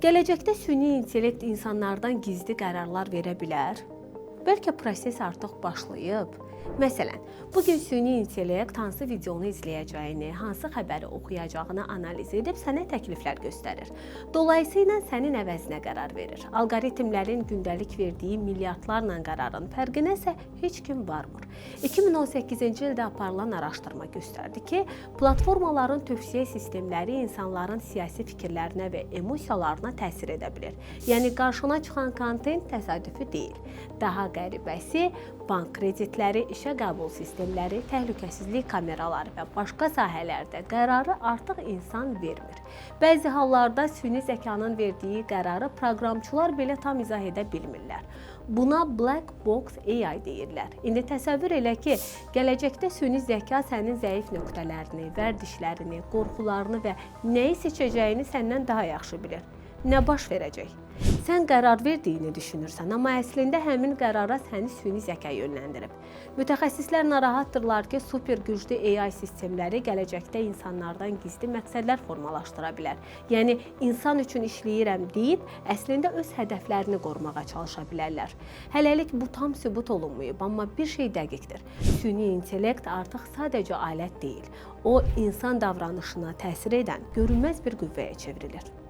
Gələcəkdə süni intellekt insanlardan gizli qərarlar verə bilər. Bəlkə proses artıq başlayıb. Məsələn, bugün süni intellekt hansı videonu izləyəcəyini, hansı xəbəri oxuyacağını analiz edib sənə təkliflər göstərir. Dolayısıyla sənin əvəzinə qərar verir. Alqoritmlərin gündəlik verdiyi milyardlarla qərarın fərqinə isə heç kim varmır. 2018-ci ildə aparılan araşdırma göstərdi ki, platformaların tövsiyə sistemləri insanların siyasi fikirlərinə və emosiyalarına təsir edə bilir. Yəni, qarşına çıxan kontent təsadüfi deyil. Daha qəribəsi, bank kreditləri, işə qəbul sistemləri, təhlükəsizlik kameraları və başqa sahələrdə qərarı artıq insan vermir. Bəzi hallarda süni zəkanın verdiyi qərarı proqramçılar belə tam izah edə bilmirlər. Buna Black Box AI deyirlər. İndi təsəvvür elə ki, gələcəkdə süni zəka sənin zəif nöqtələrini, vərdişlərini, qorxularını və nəyi seçəcəyini səndən daha yaxşı bilir. Nə baş verəcək? Sən qərar verdiyini düşünürsən, amma əslində həmin qərara səni süni zəka yönləndirib. Mütəxəssislər narahatdırlar ki, super güclü AI sistemləri gələcəkdə insanlardan gizli məqsədlər formalaşdıra bilər. Yəni, insan üçün işləyirəm deyib, əslində öz hədəflərini qorumağa çalışa bilərlər. Hələlik bu tam sübut olunmayıb, amma bir şey dəqiqdir. Süni intellekt artıq sadəcə alət deyil. O, insan davranışına təsir edən görünməz bir qüvvəyə çevrilir.